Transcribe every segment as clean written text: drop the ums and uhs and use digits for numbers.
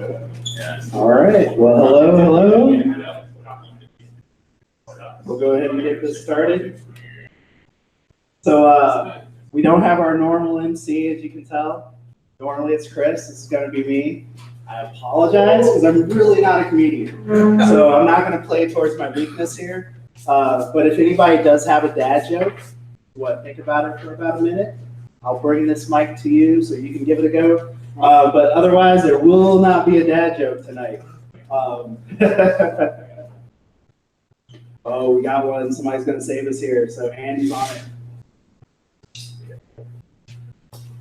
All right, well, hello. We'll go ahead and get this started. So we don't have our normal MC, as you can tell. Normally it's Chris, this is gonna be me. I apologize, because I'm really not a comedian. So I'm not gonna play towards my weakness here. But if anybody does have a dad joke, think about it for about a minute. I'll bring this mic to you so you can give it a go. But otherwise, there will not be a dad joke tonight. Oh, we got one. Somebody's going to save us here. So Andy's on it.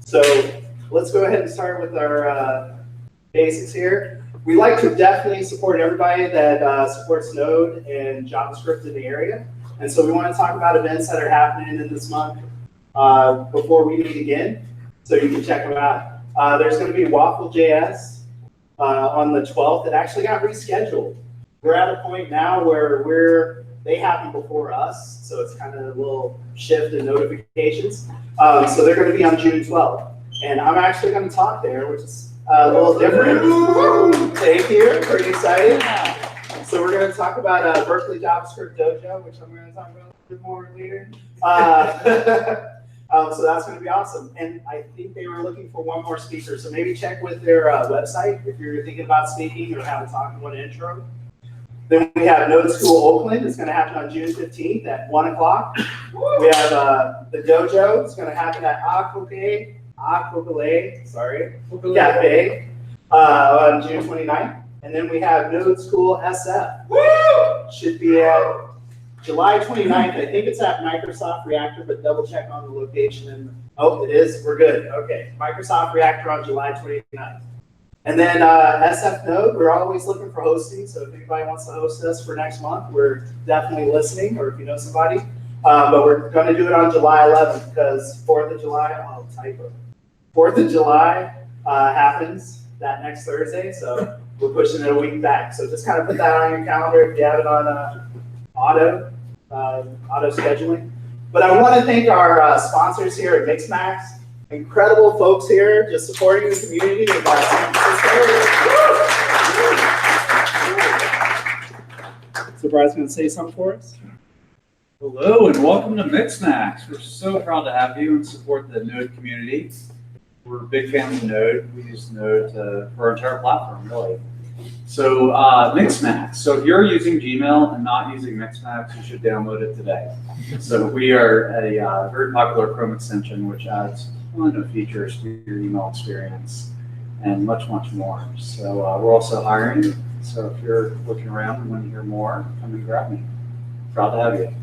So let's go ahead and start with our basics here. We like to definitely support everybody that supports Node and JavaScript in the area. And so we want to talk about events that are happening in this month before we meet again. So you can check them out. There's going to be Waffle.js on the 12th. It actually got rescheduled. We're at a point now where they happen before us, so it's kind of a little shift in notifications. So they're going to be on June 12th. And I'm actually going to talk there, which is a little different. Thank you. Pretty excited. So we're going to talk about Berkeley JavaScript Dojo, which I'm going to talk about a little bit more later. So that's going to be awesome. And I think they were looking for one more speaker. So maybe check with their website if you're thinking about speaking or have a talk and want an intro. Then we have Node School Oakland. It's going to happen on June 15th at 1 o'clock. We have the dojo. It's going to happen at Cafe on June 29th. And then we have Node School SF. Should be at July 29th, I think it's at Microsoft Reactor, but double check on the location. Oh, it is, we're good. Okay, Microsoft Reactor on July 29th. And then SFNode, we're always looking for hosting, so if anybody wants to host us for next month, we're definitely listening, or if you know somebody. But we're gonna do it on July 11th, because 4th of July, 4th of July happens that next Thursday, so we're pushing it a week back. So just kind of put that on your calendar if you have it on auto scheduling. But I want to thank our sponsors here at Mixmax. Incredible folks here just supporting the community in San Francisco. So Brad's going to say something for us. Hello and welcome to Mixmax. We're so proud to have you and support the Node community. We're big fans of Node. We use Node for our entire platform, really. So Mixmax. So if you're using Gmail and not using Mixmax, you should download it today. So we are a very popular Chrome extension, which adds a ton of features to your email experience and much, much more. So we're also hiring. So if you're looking around and want to hear more, come and grab me. Proud to have you.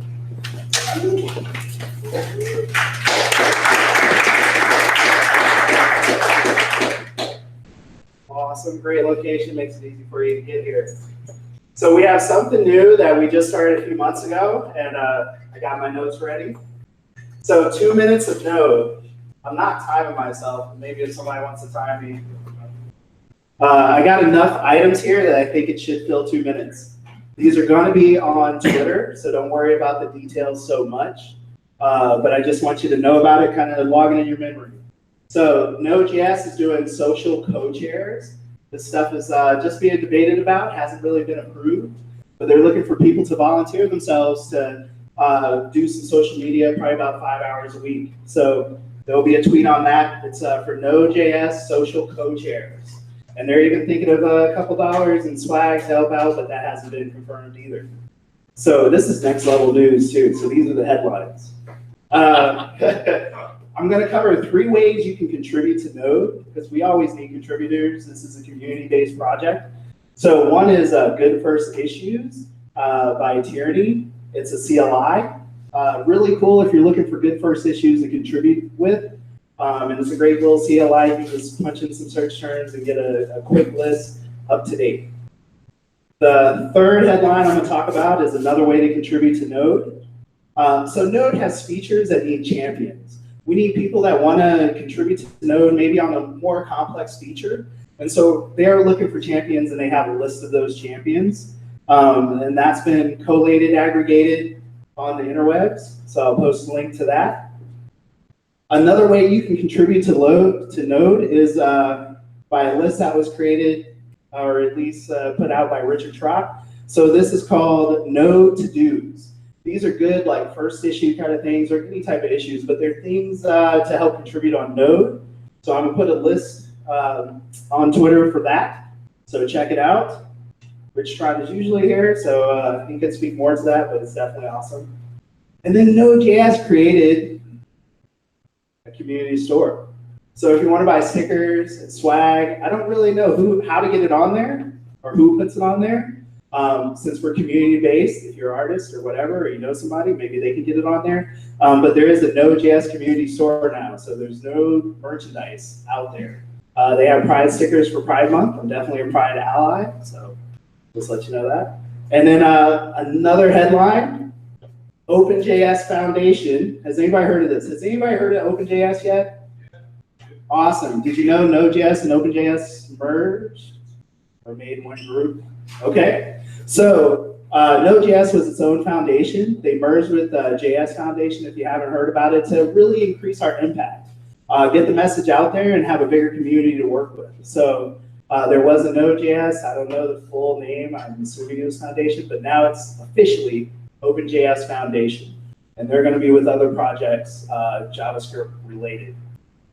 Awesome, great location, makes it easy for you to get here. So we have something new that we just started a few months ago, and I got my notes ready. So 2 minutes of Node. I'm not timing myself, maybe if somebody wants to time me. I got enough items here that I think it should fill 2 minutes. These are going to be on Twitter, so don't worry about the details so much. But I just want you to know about it, kind of log it in your memory. So Node.js is doing social co-chairs. This stuff is just being debated about, hasn't really been approved, but they're looking for people to volunteer themselves to do some social media, probably about 5 hours a week. So there'll be a tweet on that. It's for Node.js social co-chairs. And they're even thinking of a couple dollars in swag to help out, but that hasn't been confirmed either. So this is next level news too. So these are the headlines. I'm going to cover 3 ways you can contribute to Node, because we always need contributors. This is a community-based project. So one is Good First Issues by Tyranny. It's a CLI. Really cool if you're looking for good first issues to contribute with. And it's a great little CLI. You can just punch in some search terms and get a quick list up to date. The third headline I'm going to talk about is another way to contribute to Node. So Node has features that need champions. We need people that want to contribute to Node, maybe on a more complex feature. And so they are looking for champions, and they have a list of those champions. And that's been collated, aggregated on the interwebs. So I'll post a link to that. Another way you can contribute to Node is by a list that was created or at least put out by Richard Trott. So this is called Node To-Dos. These are good, like first issue kind of things, or any type of issues, but they're things to help contribute on Node. So I'm gonna put a list on Twitter for that. So check it out. Rich Trott is usually here, so he can speak more to that, but it's definitely awesome. And then Node.js created a community store. So if you want to buy stickers and swag, I don't really know how to get it on there or who puts it on there. Since we're community-based, if you're an artist or whatever, or you know somebody, maybe they can get it on there. But there is a Node.js community store now, so there's no merchandise out there. They have Pride stickers for Pride Month. I'm definitely a Pride ally, so just let you know that. And then another headline, OpenJS Foundation. Has anybody heard of this? Has anybody heard of OpenJS yet? Awesome. Did you know Node.js and OpenJS merged or made one group? Okay. So Node.js was its own foundation. They merged with JS Foundation, if you haven't heard about it, to really increase our impact. Get the message out there and have a bigger community to work with. So there was a Node.js. I don't know the full name. I'm assuming it was Foundation, but now it's officially OpenJS Foundation. And they're going to be with other projects, JavaScript related.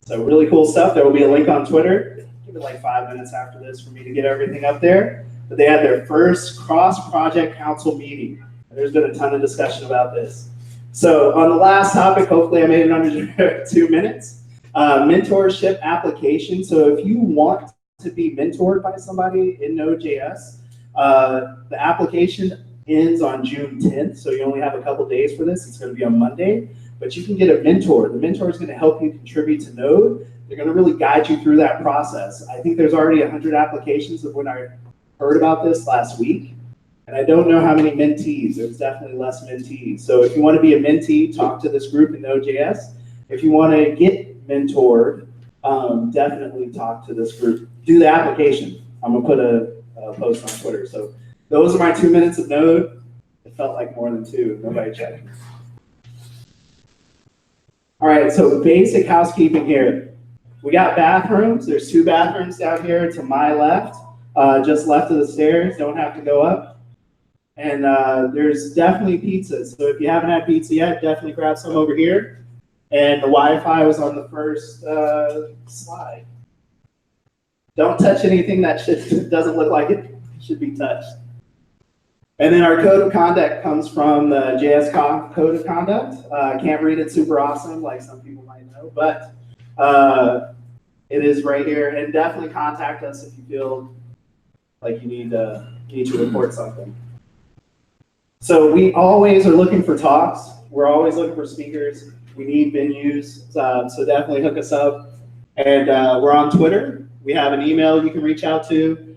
So really cool stuff. There will be a link on Twitter. Give it like 5 minutes after this for me to get everything up there. But they had their first cross-project council meeting. And there's been a ton of discussion about this. So on the last topic, hopefully I made it under 2 minutes. Mentorship application. So if you want to be mentored by somebody in Node.js, the application ends on June 10th. So you only have a couple days for this. It's going to be on Monday. But you can get a mentor. The mentor is going to help you contribute to Node. They're going to really guide you through that process. I think there's already 100 applications of when I heard about this last week. And I don't know how many mentees. There's definitely less mentees. So if you want to be a mentee, talk to this group in Node.js. If you want to get mentored, definitely talk to this group. Do the application. I'm going to put a post on Twitter. So those are my 2 minutes of Node. It felt like more than 2. Nobody checked. All right, so basic housekeeping here. We got bathrooms. There's 2 bathrooms down here to my left, just left of the stairs. Don't have to go up. And there's definitely pizzas. So if you haven't had pizza yet, definitely grab some over here. And the Wi-Fi was on the first slide. Don't touch anything that doesn't look like it should be touched. And then our code of conduct comes from the JS code of conduct. I can't read it super awesome like some people might know, but it is right here. And definitely contact us if you feel like you need to report something. So we always are looking for talks. We're always looking for speakers. We need venues, so definitely hook us up. And we're on Twitter. We have an email you can reach out to.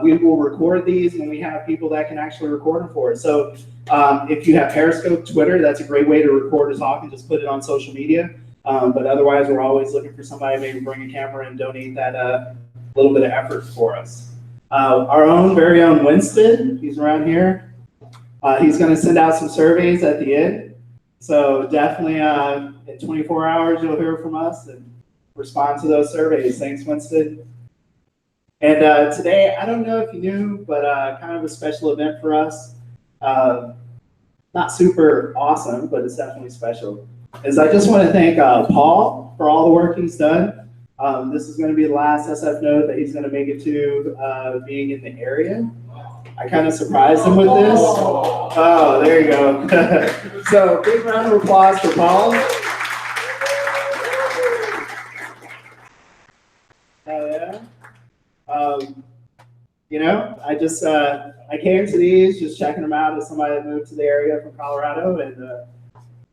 We will record these when we have people that can actually record them for us. So if you have Periscope, Twitter, that's a great way to record a talk and just put it on social media. But otherwise, we're always looking for somebody maybe bring a camera and donate that little bit of effort for us. Our very own Winston, he's around here. He's going to send out some surveys at the end. So definitely in 24 hours, you'll hear from us and respond to those surveys. Thanks, Winston. And today, I don't know if you knew, but kind of a special event for us. Not super awesome, but it's definitely special. Is I just want to thank Paul for all the work he's done. This is going to be the last SFNode that he's going to make it to being in the area. I kind of surprised him with this. Oh, there you go. So big round of applause for Paul. Hell yeah. You know, I came to these just checking them out as somebody that moved to the area from Colorado, and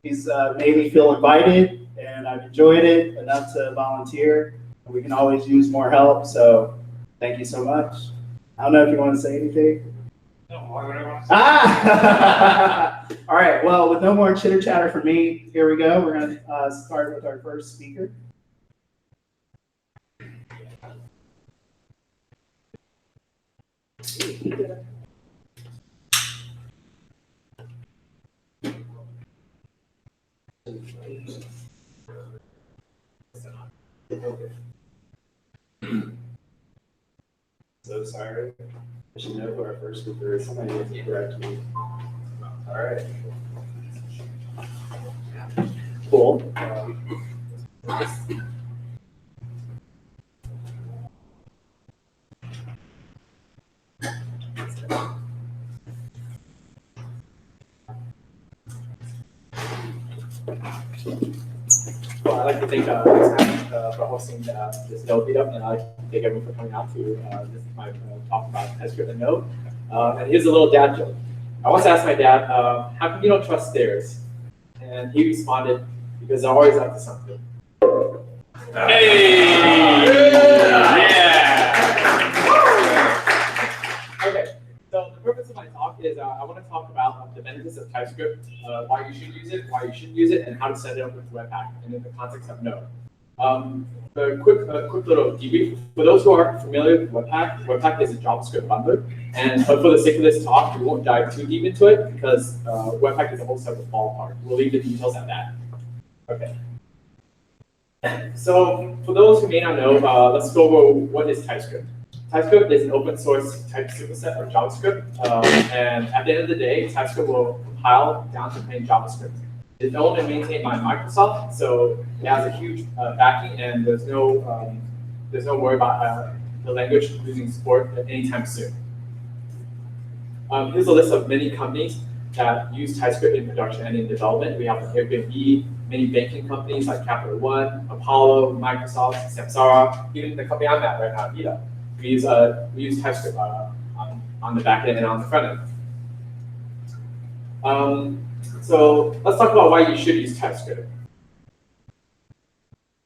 he's made me feel invited, and I've enjoyed it enough to volunteer. We can always use more help, so thank you so much. I don't know if you want to say anything. No, why would I want to say? Ah! All right, well, with no more chitter chatter from me, here we go. We're going to start with our first speaker. So so sorry. I should know who our first speaker is. Somebody needs to correct me. All right. Cool. Well, I'd like to thank Mixmax for hosting this Node Meetup, and I'd like to thank everyone for coming out to this my talk about TypeScript and Node. And here's a little dad joke. I once asked my dad, how come you don't trust stairs? And he responded, because they're always up to something. Hey! Okay, so the purpose of my talk is I want to talk about the benefits of TypeScript, why you should use it, why you shouldn't use it, and how to set it up with Webpack, and in the context of Node. A quick little debrief. For those who aren't familiar with Webpack, Webpack is a JavaScript bundler, but for the sake of this talk, we won't dive too deep into it because Webpack is a whole separate ballpark. We'll leave the details at that. Okay. So for those who may not know, let's go over what is TypeScript. TypeScript is an open source type superset of JavaScript, and at the end of the day, TypeScript will compile down to plain JavaScript. It's owned and maintained by Microsoft, so it has a huge backing, and there's no worry about the language losing support anytime soon. Here's a list of many companies that use TypeScript in production and in development. We have Airbnb, many banking companies like Capital One, Apollo, Microsoft, Samsara, even the company I'm at right now, Meetup. We use TypeScript on the back end and on the front end. So let's talk about why you should use TypeScript.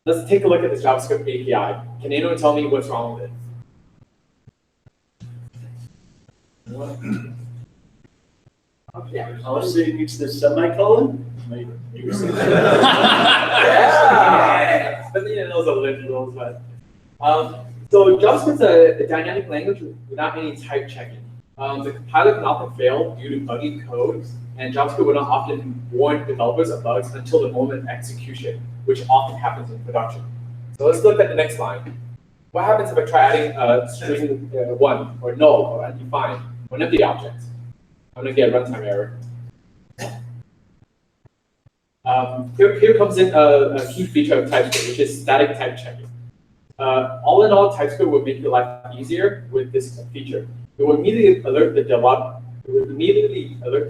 Let's take a look at this JavaScript API. Can anyone tell me what's wrong with it? Yeah, I'll say it needs the semicolon. Yeah! But those are literals, but. So JavaScript's a dynamic language without any type checking. The compiler can often fail due to buggy code, and JavaScript will not often warn developers of bugs until the moment of execution, which often happens in production. So let's look at the next line. What happens if I try adding string 1 or null or undefined or an empty object? I'm going to get a runtime error. Here comes in a key feature of TypeScript, which is static type checking. All in all, TypeScript will make your life easier with this feature. It will immediately alert the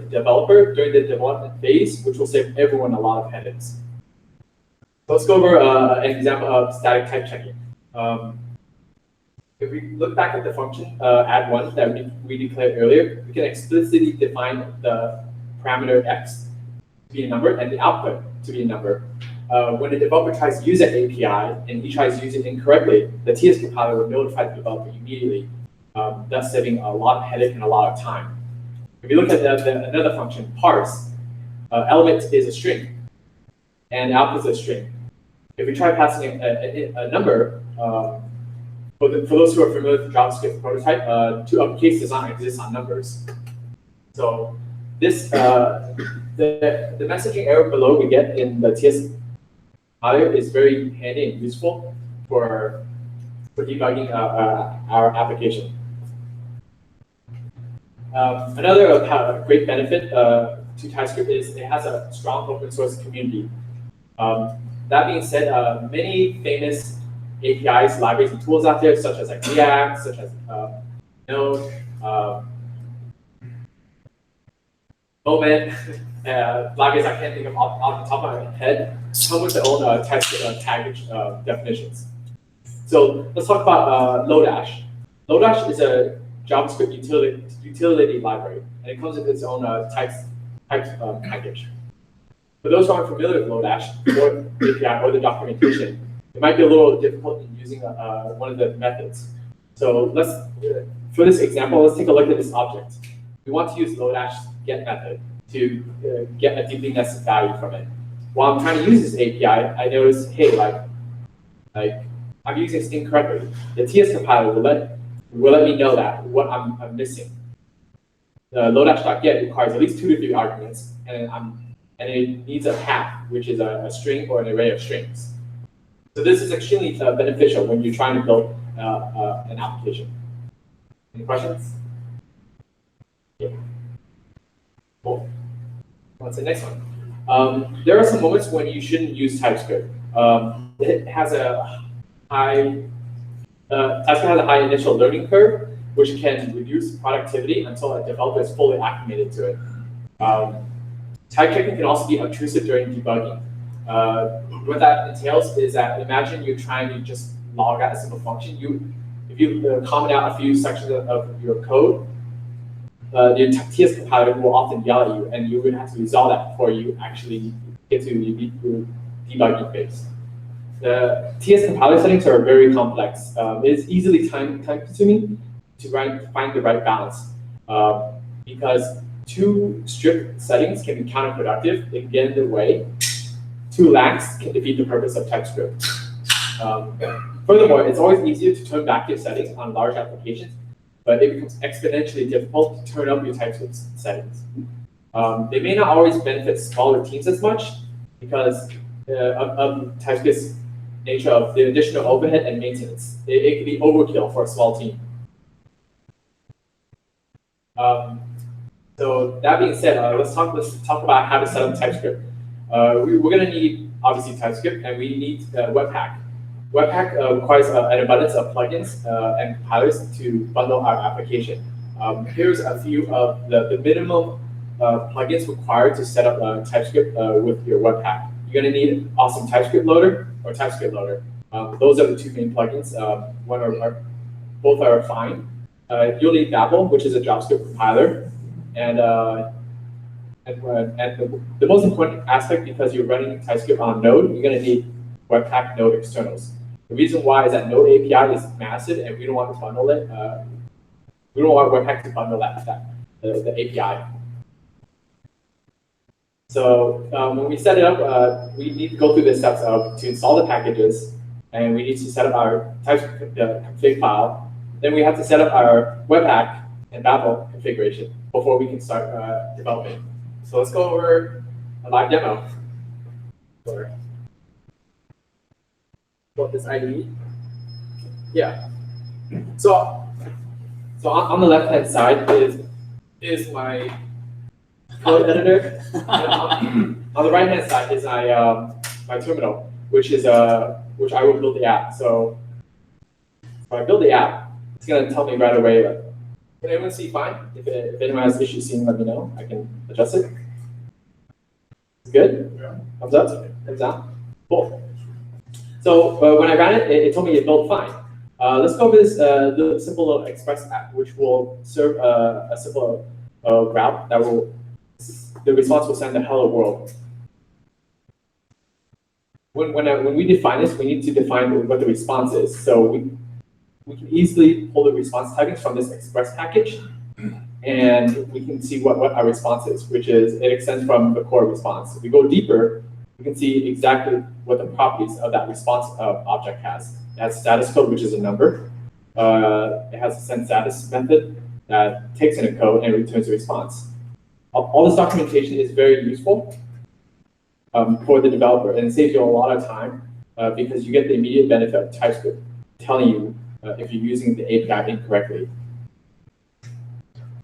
developer during the development phase, which will save everyone a lot of headaches. So let's go over an example of static type checking. If we look back at the function add1 that we declared earlier, we can explicitly define the parameter x to be a number and the output to be a number. When a developer tries to use that API and he tries to use it incorrectly, the TS compiler will notify the developer immediately, thus saving a lot of headache and a lot of time. If you look at another function, parse, element is a string, and output is a string. If we try passing a number, for those who are familiar with JavaScript prototype, to uppercase does not exist on numbers. So this the messaging error below we get in the TS compiler is very handy and useful for debugging our application. Another great benefit to TypeScript is it has a strong open source community. That being said, many famous APIs, libraries, and tools out there, such as like React, such as Node, Moment, libraries I can't think of off the top of my head, come with their own TypeScript package definitions. So let's talk about Lodash. Lodash is a JavaScript utility library, and it comes with its own types package. For those who aren't familiar with Lodash or API or the documentation, it might be a little difficult in using one of the methods. So for this example, let's take a look at this object. We want to use Lodash get method to get a deeply nested value from it. While I'm trying to use this API, I notice, hey, like I'm using this incorrectly. The TS compiler will let me know that what I'm missing. The Lodash.get requires at least 2 to 3 arguments, and it needs a path, which is a string or an array of strings. So this is extremely beneficial when you're trying to build an application. Any questions? Yeah. Cool. What's the next one? There are some moments when you shouldn't use TypeScript. It has a high TypeScript has a high initial learning curve, which can reduce productivity until a developer is fully acclimated to it. Type checking can also be obtrusive during debugging. What that entails is that imagine you're trying to just log out a simple function. If you comment out a few sections of your code, the TS compiler will often yell at you, and you would have to resolve that before you actually get to your debugging phase. The TS compiler settings are very complex. It's easily time-consuming to find the right balance because too strict settings can be counterproductive. They can get in the way. Too lax can defeat the purpose of TypeScript. Furthermore, it's always easier to turn back your settings on large applications, but it becomes exponentially difficult to turn up your TypeScript settings. They may not always benefit smaller teams as much because of TypeScript's nature of the additional overhead and maintenance. It can be overkill for a small team. So that being said, let's talk about how to set up TypeScript. We're going to need, obviously, TypeScript, and we need Webpack. Webpack requires an abundance of plugins and compilers to bundle our application. Here's a few of the minimum plugins required to set up TypeScript with your Webpack. You're going to need awesome TypeScript loader or TypeScript loader. Those are the two main plugins. Both are fine. You'll need Babel, which is a JavaScript compiler, and the most important aspect, because you're running TypeScript on Node, you're going to need Webpack Node externals. The reason why is that Node API is massive, and we don't want to bundle it. We don't want Webpack to bundle the API. So when we set it up, we need to go through the steps to install the packages, and we need to set up our TypeScript config file. Then we have to set up our Webpack and Babel configuration before we can start developing. So let's go over a live demo for this IDE. Yeah. So on the left-hand side is my code editor. On the right-hand side is my terminal, which I will build the app. So if I build the app, it's going to tell me right away. Can everyone see fine? If anyone has issues seeing, let me know. I can adjust it. It's good? Yeah. Thumbs up? Thumbs down? Cool. So when I ran it, it told me it built fine. Let's go over this the simple little Express app, which will serve a simple route that the response will send the hello world. When we define this, we need to define what the response is. So we can easily pull the response taggings from this Express package, and we can see what our response is, which is it extends from the core response. If we go deeper, we can see exactly what the properties of that response object has. It has status code, which is a number. It has a send status method that takes in a code and returns a response. All this documentation is very useful for the developer, and it saves you a lot of time because you get the immediate benefit of TypeScript telling you if you're using the API incorrectly.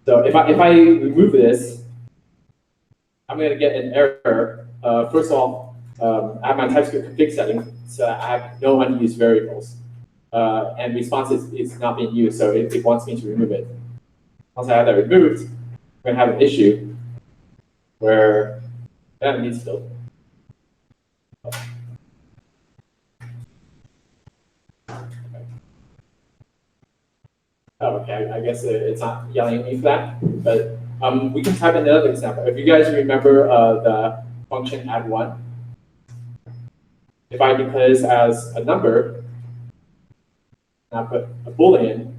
So if I remove this, I'm going to get an error. First of all, I have my TypeScript config setting, so I have no unused variables. And response is not being used, so it wants me to remove it. Once I have that removed, I'm going to have an issue where that needs filled. Oh, okay, I guess it's not yelling at me for that, but we can type in another example. If you guys remember the function add1, if I declare this as a number, and I put a boolean,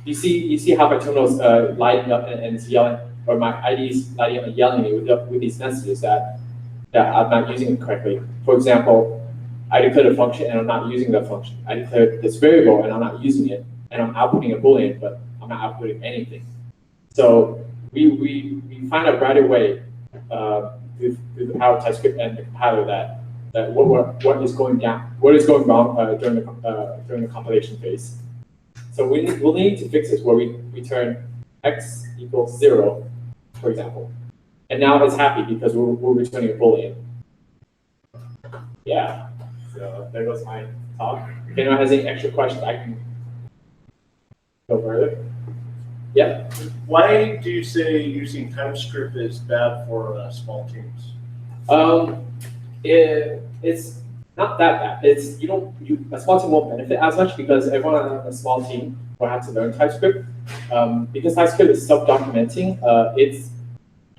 you see how my terminal is lighting up and it's yelling, or my IDE is lighting up and yelling at me with these messages that I'm not using it correctly. For example, I declared a function and I'm not using the function. I declared this variable and I'm not using it, and I'm outputting a boolean, but I'm not outputting anything. So we find out right away through the power of TypeScript and the compiler that what is going wrong during the compilation phase. So we'll need to fix this where we return x equals 0, for example. And now it's happy because we're returning a Boolean. Yeah, so there goes my talk. If anyone has any extra questions, I can go further. Yeah. Why do you say using TypeScript is bad for small teams? It's not that bad. It's a small team won't benefit as much because everyone on a small team will have to learn TypeScript. Because TypeScript is self-documenting, it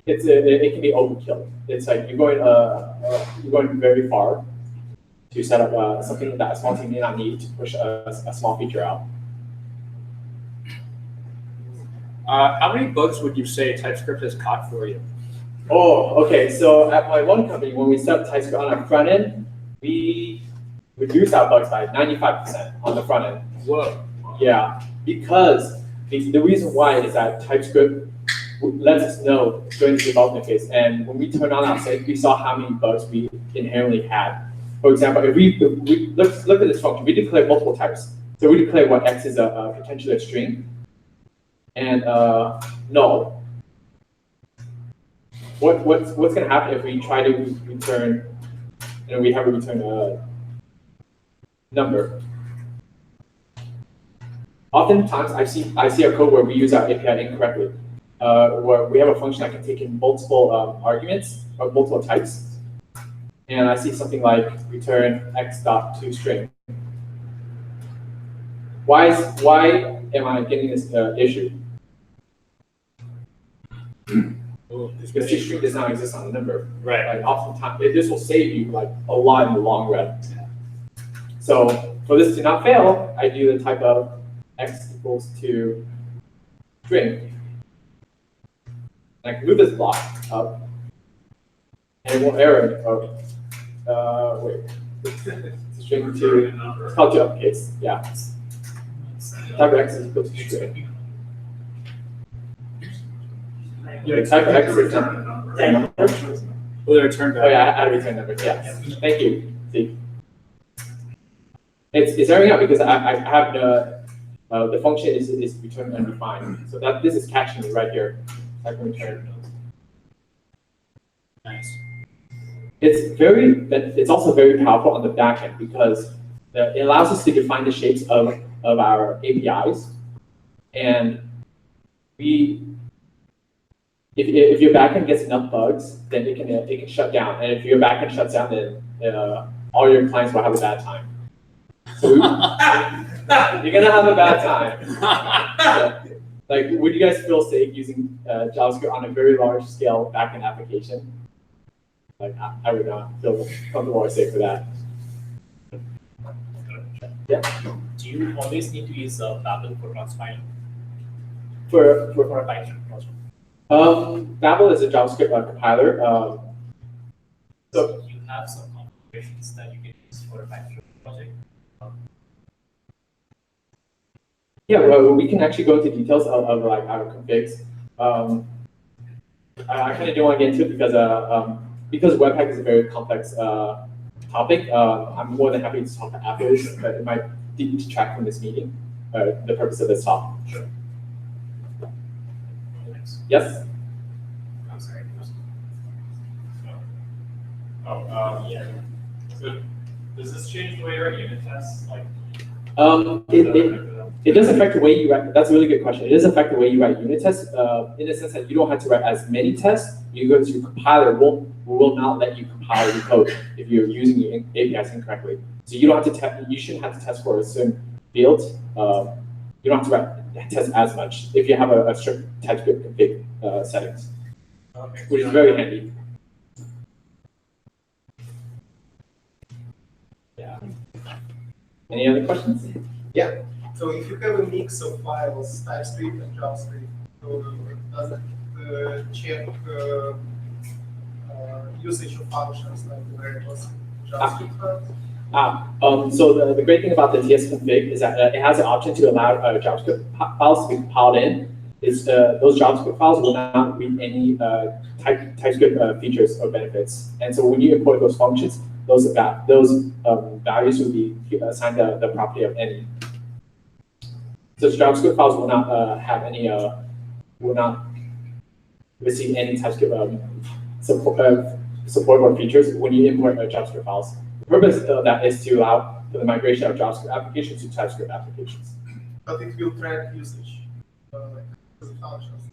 can be overkill. It's like you're going very far to set up something that a small team may not need to push a small feature out. How many bugs would you say TypeScript has caught for you? Oh, okay. So at my one company, when we set up TypeScript on our front end, we reduced our bugs by 95% on the front end. Whoa. Yeah, because the reason why is that TypeScript lets us know during the development phase, and when we turn on our site, we saw how many bugs we inherently had. For example, if we look at this function, we declare multiple types. So we declare what x is potentially a string, and null. What's going to happen if we try to return, and we have to return a number? Oftentimes, I see a code where we use our API incorrectly, where we have a function that can take in multiple arguments or multiple types, and I see something like return x.toString. Why am I getting this issue? Because toString does not exist on the number. Right. Like oftentimes, this will save you like a lot in the long run. So for this to not fail, I do the type of x equals to string. And I can move this block up, and it won't error. Wait, string to, it's called to uppercase. Yeah. Type of x is equal to string. The type of x is number. Will it return back? Oh yeah, I had to return number. Yeah. Thank you. See, it's erroring out because I have the function is return undefined. So that this is catching me right here. I can return. Nice. It's also very powerful on the back end because it allows us to define the shapes of our APIs, and if your backend gets enough bugs, then it can shut down. And if your backend shuts down, then all your clients will have a bad time. So you're gonna have a bad time. So, like, would you guys feel safe using JavaScript on a very large scale backend application? Like, I would not feel comfortable or safe for that. Yeah. Do you always need to use Babel for transpiling? For For a Python project? Babel is a JavaScript compiler. So you have some configurations that you can use for a Python project? Yeah, well, we can actually go into details of like our configs. I kind of don't want to get into it because Webpack is a very complex topic. I'm more than happy to talk afterwards, but it might detract from this meeting, the purpose of this talk. Sure. Yes? I'm sorry. Yeah. So does this change the way you write unit tests? Like, It does affect the way you write. That's a really good question. It does affect the way you write unit tests in the sense that you don't have to write as many tests. You go to compiler will not let you compile your code if you're using your APIs incorrectly. So you don't have to you shouldn't have to test for a certain field. You don't have to test as much if you have a strict TypeScript config settings, which is very handy. Yeah. Any other questions? Yeah. So if you have a mix of files, TypeScript and JavaScript, so does it check usage of functions like the variables in JavaScript files? So the great thing about the TS config is that it has an option to allow JavaScript files to be compiled in. Those JavaScript files will not read any TypeScript features or benefits. And so when you import those functions, those values will be assigned the property of any. So JavaScript files will not have any will not receive any TypeScript support or features when you import JavaScript files. The purpose of that is to allow for the migration of JavaScript applications to TypeScript applications. But it will track usage, like as a functions.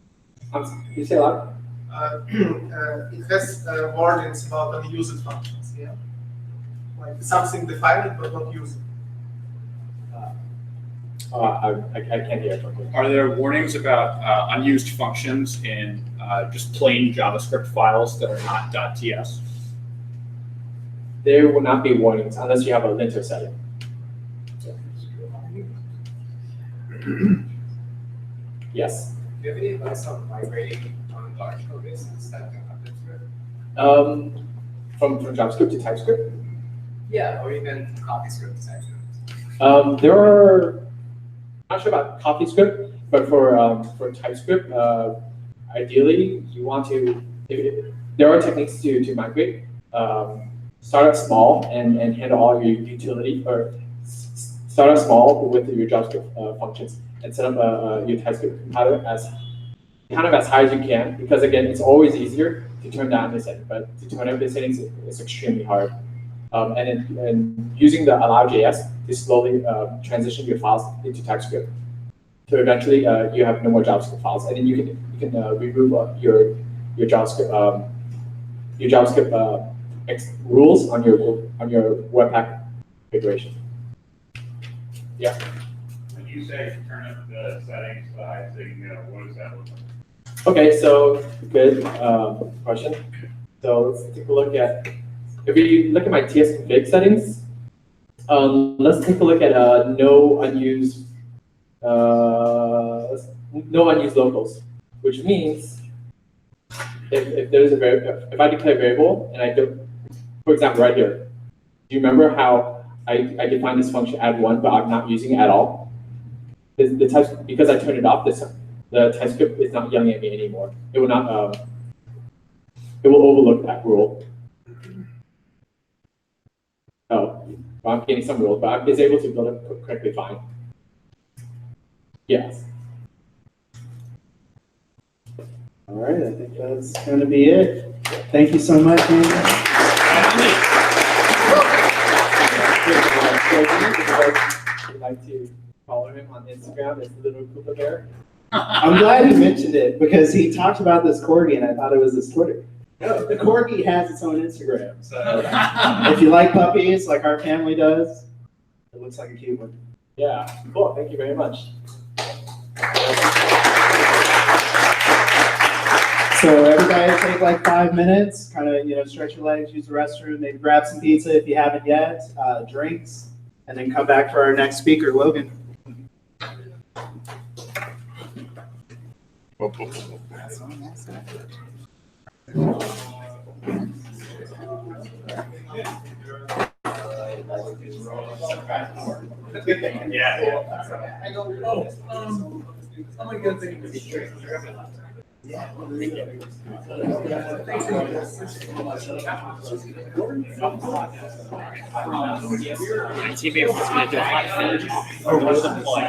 Can you say loud? It has warnings about unused functions, yeah? Like something defined but not used. I can't hear it properly. Are there warnings about unused functions in just plain JavaScript files that are not .ts? There will not be warnings unless you have a linter setting. Yes. Do you have any advice on migrating on a large code base instead of TypeScript? From JavaScript to TypeScript? Yeah, or even CoffeeScript to TypeScript. There are, I'm not sure about CoffeeScript, but for TypeScript, ideally you want to, there are techniques to migrate. Start out small and handle all your utility, or start out small with your JavaScript functions and set up your TypeScript compiler as high as you can, because again, it's always easier to turn down the setting, but to turn up the settings is extremely hard. And using the allow.js to slowly transition your files into TypeScript. So eventually you have no more JavaScript files, and then you can remove your JavaScript rules on your Webpack configuration. Yeah. When you say turn up the settings to high signal, what does that look like? Okay, so good question. So let's take a look at, if we look at my TS config settings, let's take a look at no unused locals, which means if there's if I declare a variable and I do, for example, right here, do you remember how I defined this function add1, but I'm not using it at all? Because I turned it off, the TypeScript is not yelling at me anymore. It will not. It will overlook that rule. Oh, well, I'm getting some rules, but it's able to build it correctly fine. Yes. All right, I think that's going to be it. Thank you so much, Andy. If you'd like to follow him on Instagram, it's Little Koopa Bear. I'm glad he mentioned it because he talked about this corgi and I thought it was this Twitter. No, the corgi has its own Instagram. So if you like puppies like our family does, it looks like a cute one. Yeah, cool. Thank you very much. So everybody take like 5 minutes, kind of, stretch your legs, use the restroom, maybe grab some pizza if you haven't yet, drinks, and then come back for our next speaker, Logan. My teammate was going to do a hot finish. Or was the play?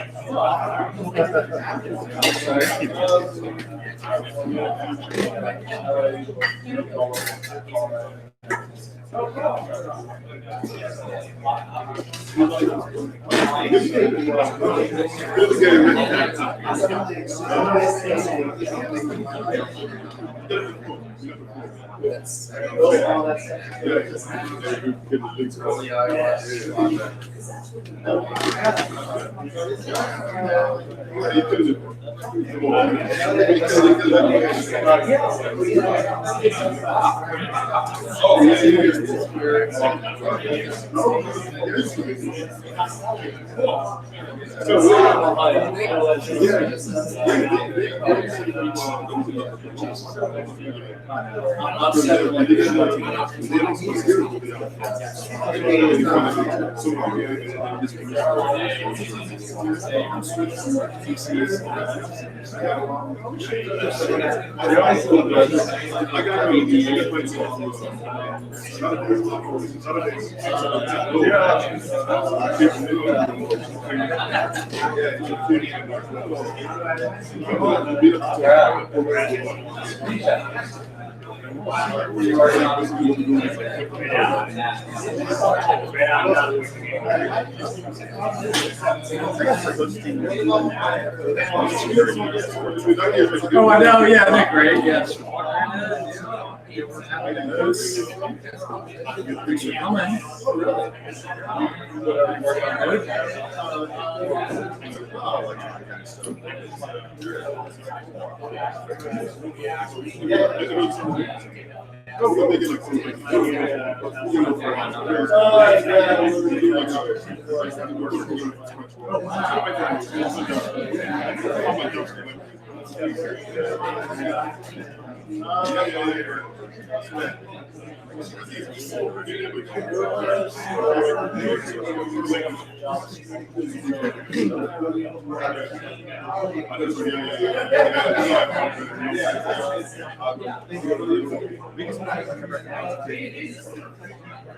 Oh, I know, yeah, they're great, yes.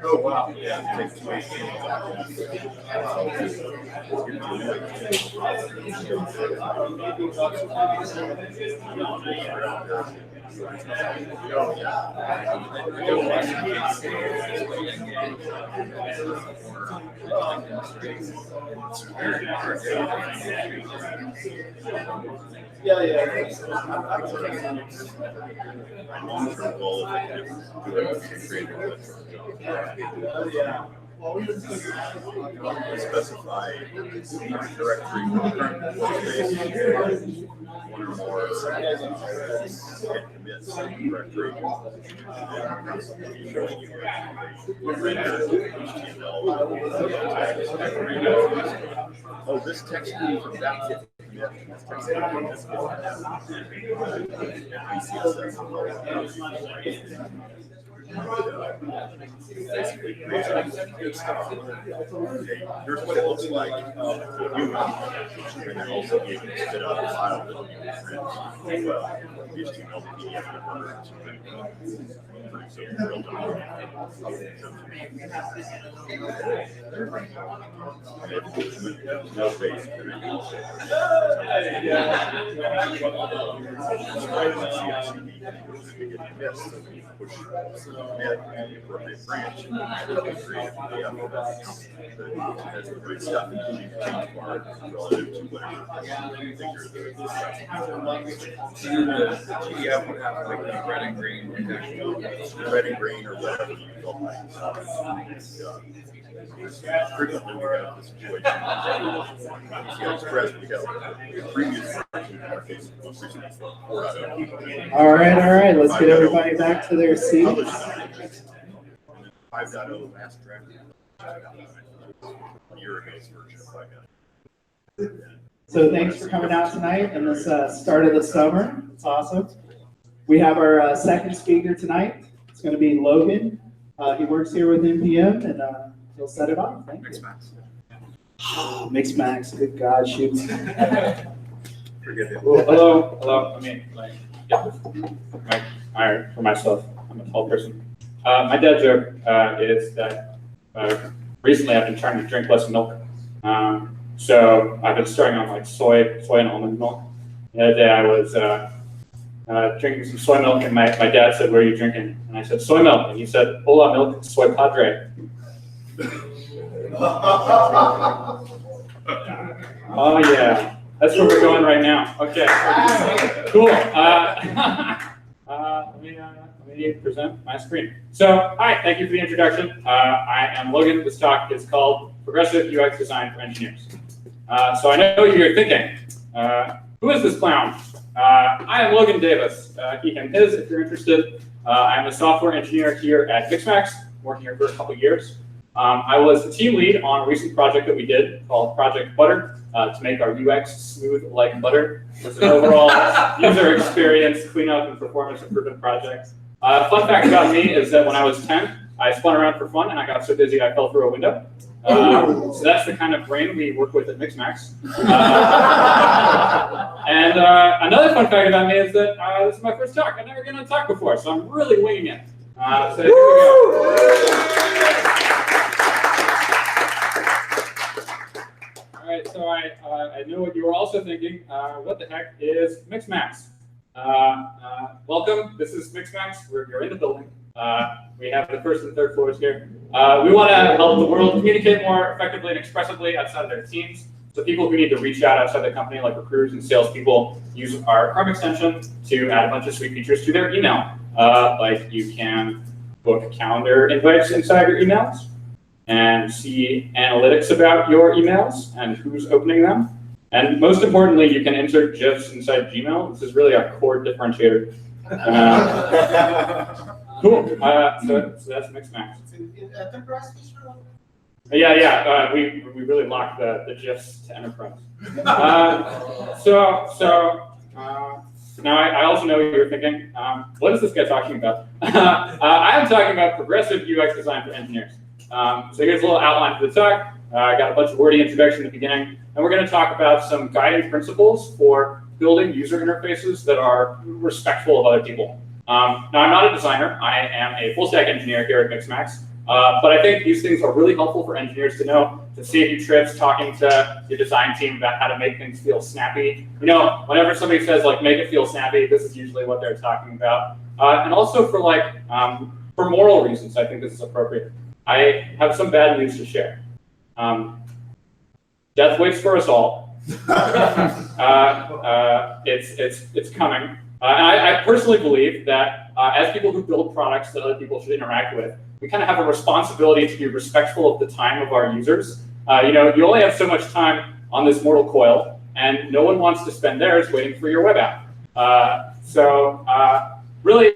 Oh, wow. Long-term goal is to specify directory space, one or more and commits directory. Oh, this text came from that commit. This text came from this basically, here's what it looks like and then also you can spit out a file that you can print HTML, PDF, appropriate branch and create has the right stuff and you change part relative to whatever PDF would have like the red and green or whatever you feel like. Frequently we have the situation Express we have the previous version in our case most recently 4.0. All right, let's get everybody back to their seats. 5.0 last track. A year ago's version of 5.0. So thanks for coming out tonight and this start of the summer. It's awesome. We have our second speaker tonight. It's going to be Logan. He works here with NPM and he'll set it off. Thank you. Mixmax. Mixmax, good God, shoot. Forgive you. Hello. I mean, for myself, I'm a tall person. My dad joke is that recently I've been trying to drink less milk. So I've been starting on like soy and almond milk. The other day I was drinking some soy milk and my dad said, "What are you drinking?" And I said, "Soy milk." And he said, "Hola milk, soy padre." Oh yeah, that's where we're going right now. Okay, cool. Let me present my screen. So, hi, thank you for the introduction. I am Logan. This talk is called Progressive UX Design for Engineers. So I know you're thinking, who is this clown? I am Logan Davis. He, him, his, if you're interested. I'm a software engineer here at Mixmax, working here for a couple years. I was the team lead on a recent project that we did called Project Butter to make our UX smooth like butter. It's an overall user experience cleanup and performance improvement project. Fun fact about me is that when I was 10, I spun around for fun and I got so dizzy I fell through a window. So that's the kind of brain we work with at Mixmax. And another fun fact about me is that this is my first talk. I've never given a talk before, so I'm really winging it. So here we go. All right, so I know what you were also thinking. What the heck is Mixmax? Welcome. This is Mixmax. You're in the building. We have the first and third floors here. We want to help the world communicate more effectively and expressively outside of their teams. So people who need to reach out outside the company, like recruiters and salespeople, use our Chrome extension to add a bunch of sweet features to their email. Like you can book calendar invites inside your emails and see analytics about your emails and who's opening them. And most importantly, you can insert GIFs inside Gmail. This is really a core differentiator. Cool. So that's Mixmax. In enterprise feature? Yeah. We really locked the GIFs to enterprise. Now I also know what you're thinking. What is this guy talking about? I am talking about progressive UX design for engineers. So here's a little outline for the talk. I got a bunch of wordy introduction at the beginning, and we're going to talk about some guiding principles for building user interfaces that are respectful of other people. Now, I'm not a designer. I am a full-stack engineer here at Mixmax, but I think these things are really helpful for engineers to know, to save you trips talking to your design team about how to make things feel snappy. You know, whenever somebody says, like, make it feel snappy, this is usually what they're talking about. And also for, like, for moral reasons, I think this is appropriate. I have some bad news to share. Death waits for us all. It's coming. And I personally believe that as people who build products that other people should interact with, we kind of have a responsibility to be respectful of the time of our users. You know, you only have so much time on this mortal coil, and no one wants to spend theirs waiting for your web app. Really,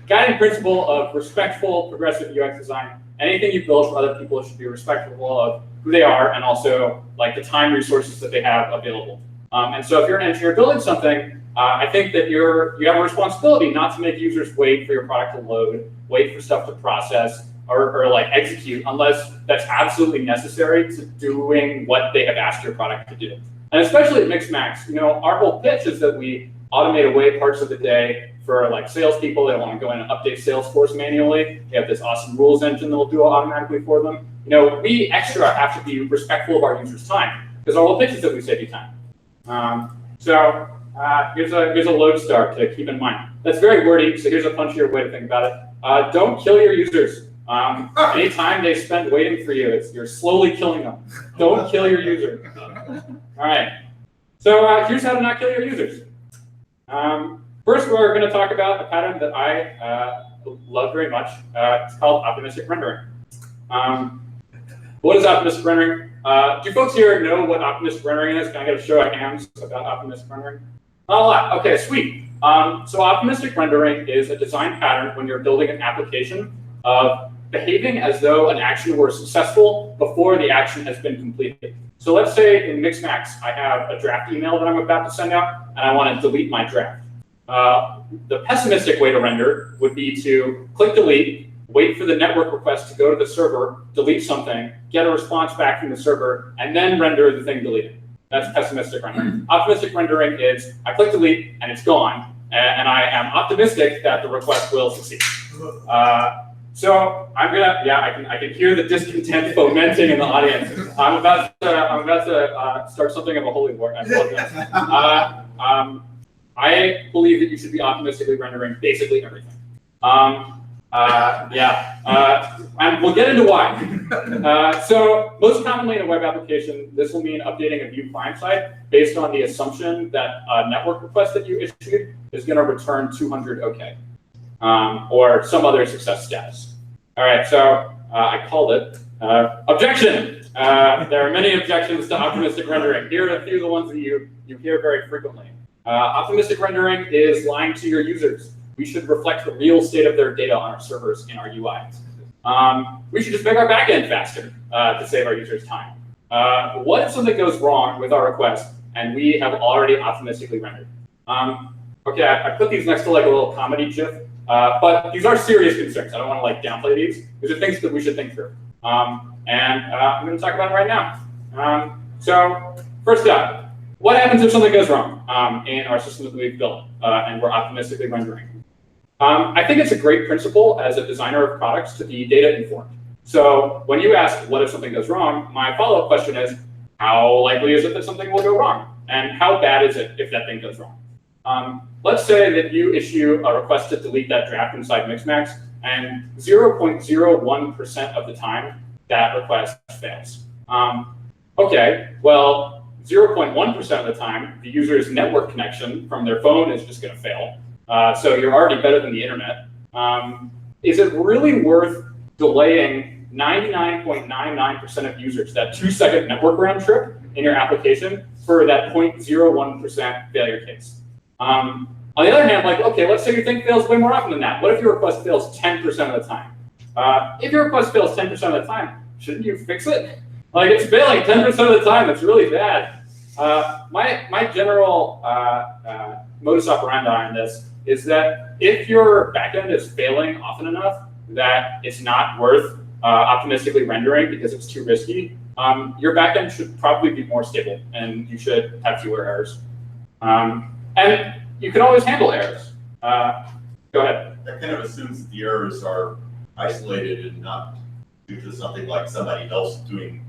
guiding principle of respectful progressive UX design. Anything you build for other people should be respectful of who they are and also like the time resources that they have available. And so if you're an engineer building something, I think that you have a responsibility not to make users wait for your product to load, wait for stuff to process, or like execute unless that's absolutely necessary to doing what they have asked your product to do. And especially at Mixmax, you know, our whole pitch is that we automate away parts of the day for like salespeople. They want to go in and update Salesforce manually. They have this awesome rules engine that will do it automatically for them. You know, we extra have to be respectful of our users' time because our whole pitch is that we save you time. Here's a lodestar to keep in mind. That's very wordy, so here's a punchier way to think about it. Don't kill your users. Any time they spend waiting for you, you're slowly killing them. Don't kill your user. All right. So here's how to not kill your users. First, we're going to talk about a pattern that I love very much. It's called optimistic rendering. What is optimistic rendering? Do folks here know what optimistic rendering is? Can I get a show of hands about optimistic rendering? Not a lot. Okay, sweet. So optimistic rendering is a design pattern when you're building an application of behaving as though an action were successful before the action has been completed. So let's say in Mixmax, I have a draft email that I'm about to send out, and I want to delete my draft. The pessimistic way to render would be to click delete, wait for the network request to go to the server, delete something, get a response back from the server, and then render the thing deleted. That's pessimistic rendering. Optimistic rendering is I click delete and it's gone, and I am optimistic that the request will succeed. So I'm gonna, I can hear the discontent fomenting in the audience. I'm about to start something of a holy war. I apologize. I believe that you should be optimistically rendering basically everything. And we'll get into why. So most commonly in a web application, this will mean updating a view client side based on the assumption that a network request that you issued is going to return 200 OK, or some other success status. All right, so I called it objection. There are many objections to optimistic rendering. Here are a few of the ones that you hear very frequently. Optimistic rendering is lying to your users. We should reflect the real state of their data on our servers in our UI. We should just make our backend faster to save our users time. What if something goes wrong with our request and we have already optimistically rendered? Okay, I put these next to like a little comedy gif, but these are serious concerns. I don't want to like downplay these. These are things that we should think through. I'm going to talk about it right now. So first up, what happens if something goes wrong in our system that we've built and we're optimistically rendering? I think it's a great principle as a designer of products to be data informed. So when you ask, what if something goes wrong, my follow-up question is, how likely is it that something will go wrong? And how bad is it if that thing goes wrong? Let's say that you issue a request to delete that draft inside Mixmax, and 0.01% of the time that request fails. Okay, well, 0.1% of the time, the user's network connection from their phone is just going to fail. So you're already better than the internet. Is it really worth delaying 99.99% of users, that 2-second network round trip in your application, for that 0.01% failure case? On the other hand, like, okay, let's say your thing fails way more often than that. What if your request fails 10% of the time? If your request fails 10% of the time, shouldn't you fix it? Like, it's failing 10% of the time. That's really bad. My general modus operandi on this is that if your backend is failing often enough that it's not worth optimistically rendering because it's too risky, your backend should probably be more stable and you should have fewer errors. And you can always handle errors. Go ahead. That kind of assumes that the errors are isolated and not due to something like somebody else doing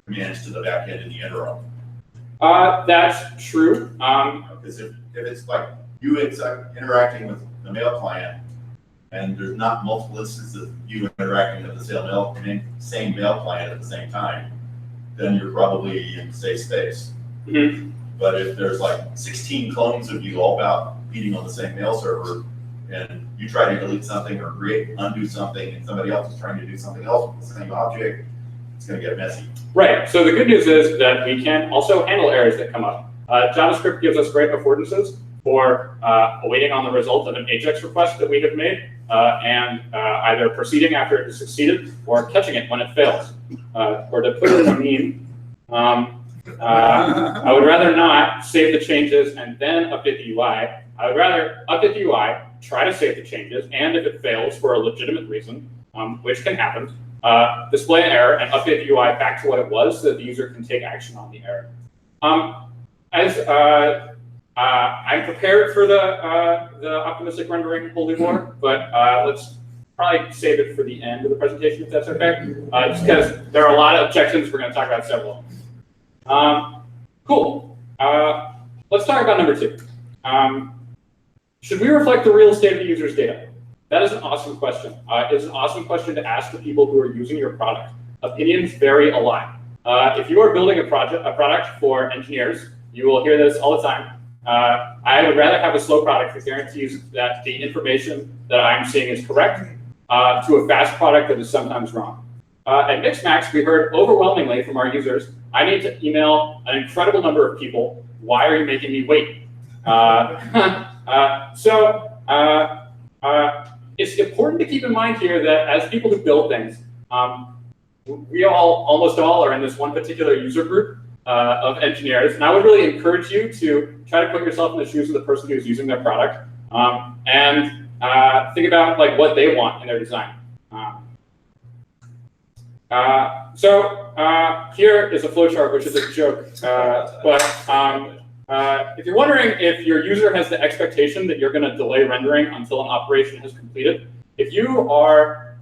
commands to the backend in the interim. That's true. Because if it's like you interacting with the mail client, and there's not multiple instances of you interacting with the same mail client at the same time, then you're probably in safe space. Mm-hmm. But if there's like 16 clones of you all about meeting on the same mail server, and you try to delete something or undo something, and somebody else is trying to do something else with the same object, it's going to get messy. Right. So the good news is that we can also handle errors that come up. JavaScript gives us great affordances for waiting on the result of an AJAX request that we have made, and either proceeding after it has succeeded or catching it when it fails. Or to put it in a meme, I would rather not save the changes and then update the UI. I would rather update the UI, try to save the changes, and if it fails for a legitimate reason, which can happen, display an error and update the UI back to what it was so that the user can take action on the error. I'm prepared for the optimistic rendering holy war, but let's probably save it for the end of the presentation if that's okay. Just because there are a lot of objections, we're going to talk about several. Cool. Let's talk about number 2. Should we reflect the real state of the user's data? That is an awesome question. It's an awesome question to ask the people who are using your product. Opinions vary a lot. If you are building a product for engineers, you will hear this all the time. I would rather have a slow product that guarantees that the information that I'm seeing is correct to a fast product that is sometimes wrong. At Mixmax, we heard overwhelmingly from our users, I need to email an incredible number of people. Why are you making me wait? It's important to keep in mind here that as people who build things, we almost all are in this one particular user group of engineers, and I would really encourage you to try to put yourself in the shoes of the person who's using their product and think about like what they want in their design. Here is a flowchart, which is a joke, but if you're wondering if your user has the expectation that you're going to delay rendering until an operation has completed, if you are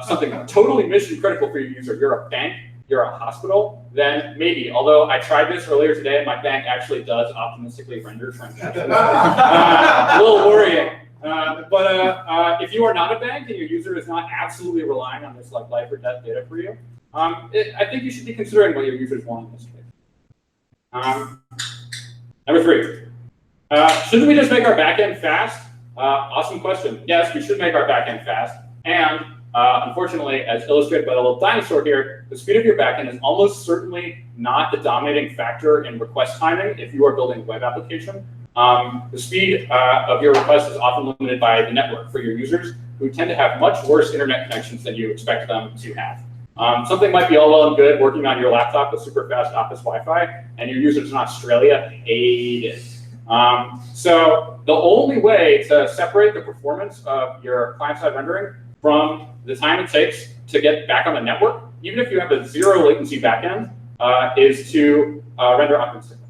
something totally mission critical for your user, you're a bank, you're a hospital, then maybe, although I tried this earlier today and my bank actually does optimistically render transactions. A little worrying. But if you are not a bank and your user is not absolutely relying on this like life or death data for you, I think you should be considering what your users want in this case. Number 3, shouldn't we just make our backend fast? Awesome question. Yes, we should make our backend fast. And unfortunately, as illustrated by the little dinosaur here, the speed of your backend is almost certainly not the dominating factor in request timing if you are building a web application. The speed of your request is often limited by the network for your users, who tend to have much worse internet connections than you expect them to have. Something might be all well and good working on your laptop with super fast office Wi-Fi, and your users in Australia hate it. So the only way to separate the performance of your client-side rendering from the time it takes to get back on the network, even if you have a 0 latency backend, is to render optimistically.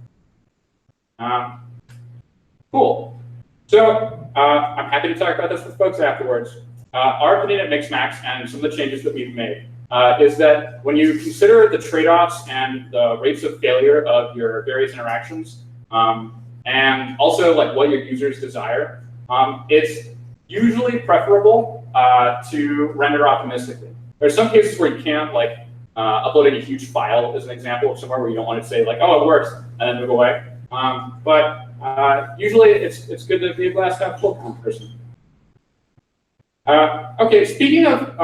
Cool. So I'm happy to talk about this with folks afterwards. Our opinion at Mixmax and some of the changes that we've made is that when you consider the trade-offs and the rates of failure of your various interactions, and also like what your users desire, it's usually preferable to render optimistically. There's some cases where you can't, like uploading a huge file is an example of somewhere where you don't want to say like, oh, it works, and then move away. But usually it's good to be a glass half full kind of person. Okay, speaking of,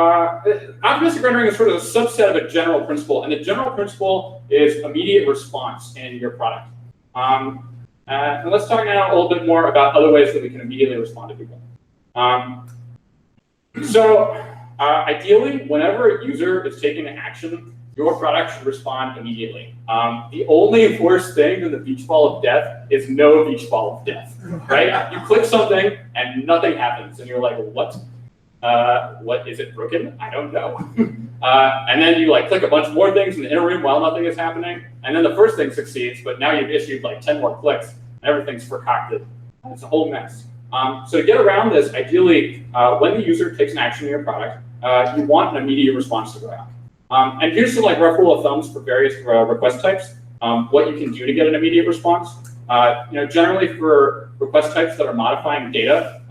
optimistic rendering is sort of a subset of a general principle, and the general principle is immediate response in your product. And let's talk now a little bit more about other ways that we can immediately respond to people. Ideally, whenever a user is taking an action, your product should respond immediately. The only worse thing than the beach ball of death is no beach ball of death, right? You click something and nothing happens, and you're like, what? What is it broken? I don't know. And then you like click a bunch more things in the interim while nothing is happening, and then the first thing succeeds, but now you've issued like 10 more clicks, and everything's concocted. It's a whole mess. So to get around this, ideally, when the user takes an action in your product, you want an immediate response to go out. And here's some like rough rule of thumbs for various request types. What you can do to get an immediate response. Generally for request types that are modifying data,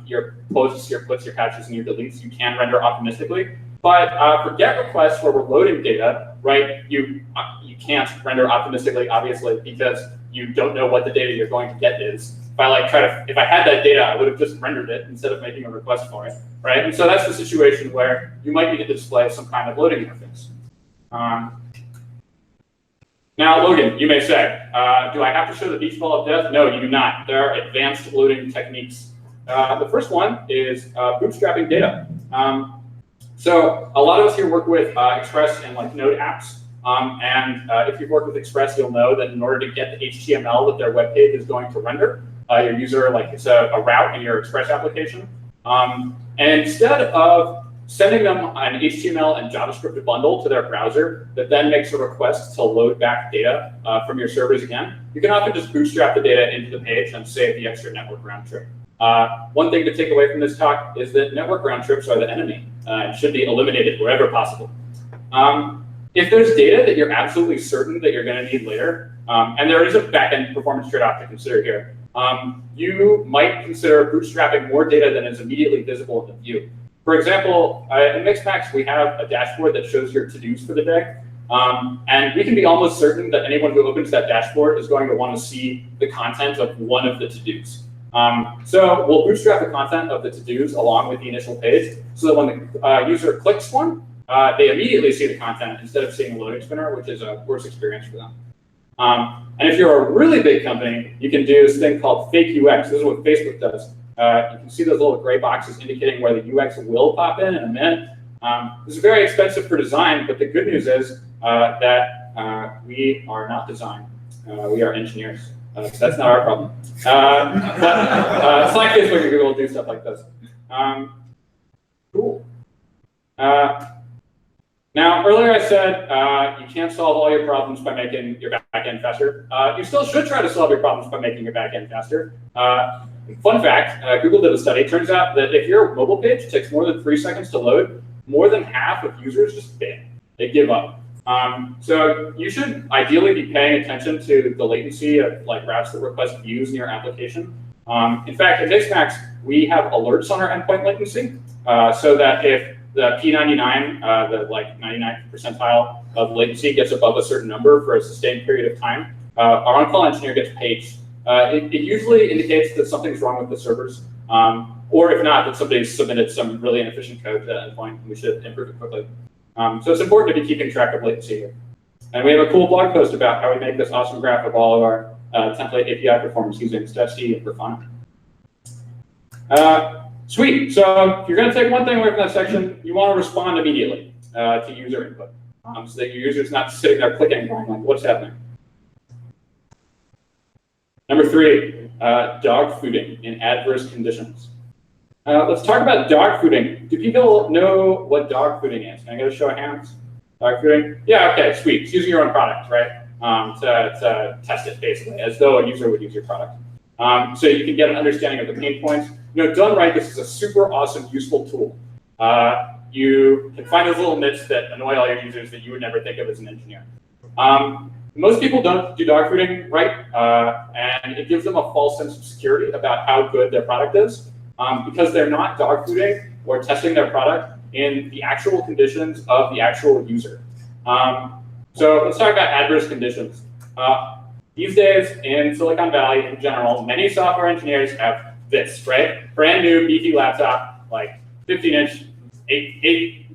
your posts, your puts, your catches, and your deletes, you can render optimistically. But for GET requests where we're loading data, right, you can't render optimistically, obviously, because you don't know what the data you're going to get is. If I had that data, I would have just rendered it instead of making a request for it, right? And so that's the situation where you might need to display some kind of loading interface. Now, Logan, you may say, do I have to show the beach ball of death? No, you do not. There are advanced loading techniques. The first one is bootstrapping data. So a lot of us here work with Express and like Node apps. If you've worked with Express, you'll know that in order to get the HTML that their web page is going to render, your user, like it's a route in your Express application. And instead of sending them an HTML and JavaScript bundle to their browser that then makes a request to load back data from your servers again, you can often just bootstrap the data into the page and save the extra network round trip. One thing to take away from this talk is that network round trips are the enemy and should be eliminated wherever possible. If there's data that you're absolutely certain that you're going to need later, and there is a backend performance trade-off to consider here, you might consider bootstrapping more data than is immediately visible in the view. For example, in Mixmax, we have a dashboard that shows your to-dos for the day. And we can be almost certain that anyone who opens that dashboard is going to want to see the content of one of the to-dos. So we'll bootstrap the content of the to-dos along with the initial page so that when the user clicks one, they immediately see the content instead of seeing a loading spinner, which is a worse experience for them. And if you're a really big company, you can do this thing called fake UX. This is what Facebook does. You can see those little gray boxes indicating where the UX will pop in a minute. This is very expensive for design, but the good news is that we are not design. We are engineers. So that's not our problem. But Slack, Facebook, and Google do stuff like this. Cool. Now, earlier I said you can't solve all your problems by making your backend faster. You still should try to solve your problems by making your backend faster. Fun fact, Google did a study. It turns out that if your mobile page takes more than 3 seconds to load, more than half of users just fail. They give up. So you should ideally be paying attention to the latency of like routes that request views in your application. In fact, at Mixmax, we have alerts on our endpoint latency so that if the P99, the like 99th percentile of latency gets above a certain number for a sustained period of time, our on-call engineer gets paged. It usually indicates that something's wrong with the servers, or if not, that somebody's submitted some really inefficient code to that endpoint, and we should improve it quickly. So it's important to be keeping track of latency here. And we have a cool blog post about how we make this awesome graph of all of our template API performance using Stepc and Grafana. Sweet. So if you're going to take one thing away from that section, you want to respond immediately to user input, so that your user's not sitting there clicking, going like, "What's happening?" Number 3, dog fooding in adverse conditions. Let's talk about dog fooding. Do people know what dog fooding is? Can I get a show of hands? Dog fooding? Yeah, okay, sweet. It's using your own product, right? To test it, basically, as though a user would use your product. So you can get an understanding of the pain points. Done right, this is a super awesome, useful tool. You can find those little nits that annoy all your users that you would never think of as an engineer. Most people don't do dogfooding right, and it gives them a false sense of security about how good their product is, because they're not dogfooding or testing their product in the actual conditions of the actual user. So let's talk about adverse conditions. These days in Silicon Valley in general, many software engineers have this, right? Brand new beefy laptop, like 15-inch, 8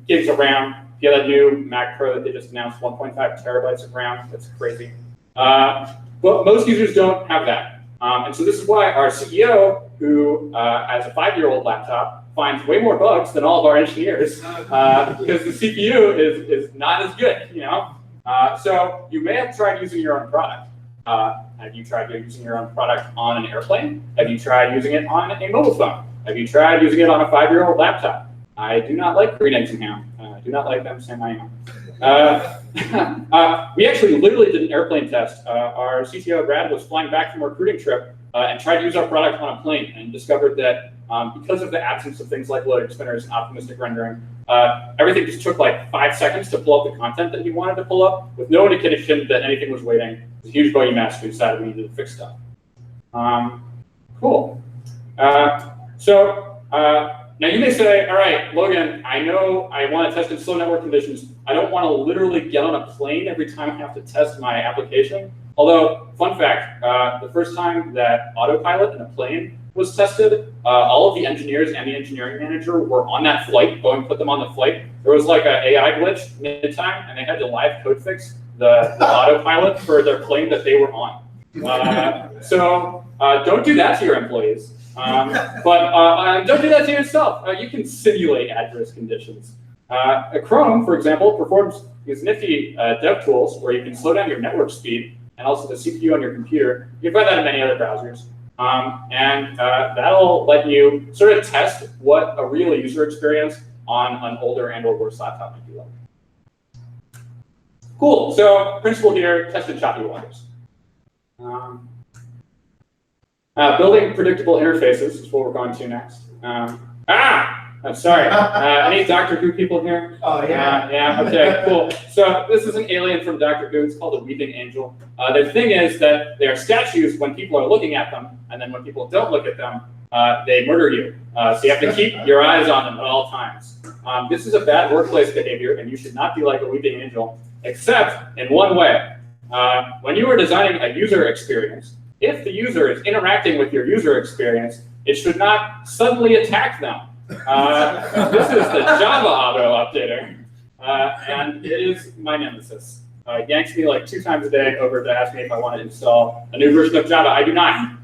gigs of RAM. If you have that new Mac Pro that they just announced, 1.5 terabytes of RAM, that's crazy. But most users don't have that. And so this is why our CEO, who has a 5-year-old laptop, finds way more bugs than all of our engineers, because the CPU is not as good, So you may have tried using your own product. Have you tried using your own product on an airplane? Have you tried using it on a mobile phone? Have you tried using it on a 5-year-old laptop? I do not like green eggs and ham. I do not like them, Sam I am. We actually literally did an airplane test. Our CTO, Brad, was flying back from a recruiting trip and tried to use our product on a plane and discovered that because of the absence of things like loading spinners and optimistic rendering, everything just took like 5 seconds to pull up the content that he wanted to pull up with no indication that anything was waiting. It was a huge buggy mess. We decided we needed to fix stuff. Cool. Now you may say, all right, Logan, I know I want to test in slow network conditions. I don't want to literally get on a plane every time I have to test my application. Although, fun fact, the first time that autopilot in a plane was tested, all of the engineers and the engineering manager were on that flight, going to put them on the flight. There was like an AI glitch mid-time, and they had to live code fix the autopilot for their plane that they were on. Don't do that to your employees. But don't do that to yourself. You can simulate adverse conditions. Chrome, for example, performs these nifty dev tools where you can slow down your network speed and also the CPU on your computer. You can find that in many other browsers. That'll let you sort of test what a real user experience on an older and/or worse laptop might be like. Cool. So principle here, test in choppy waters. Building predictable interfaces is what we're going to next. I'm sorry. Any Doctor Who people here? Oh, yeah. Yeah, okay, cool. So this is an alien from Doctor Who. It's called a weeping angel. The thing is that they are statues when people are looking at them, and then when people don't look at them, they murder you. So you have to keep your eyes on them at all times. This is a bad workplace behavior, and you should not be like a weeping angel, except in one way. When you are designing a user experience, if the user is interacting with your user experience, it should not suddenly attack them. This is the Java auto updater, and it is my nemesis. It yanks me like 2 times a day over to ask me if I want to install a new version of Java. I do not.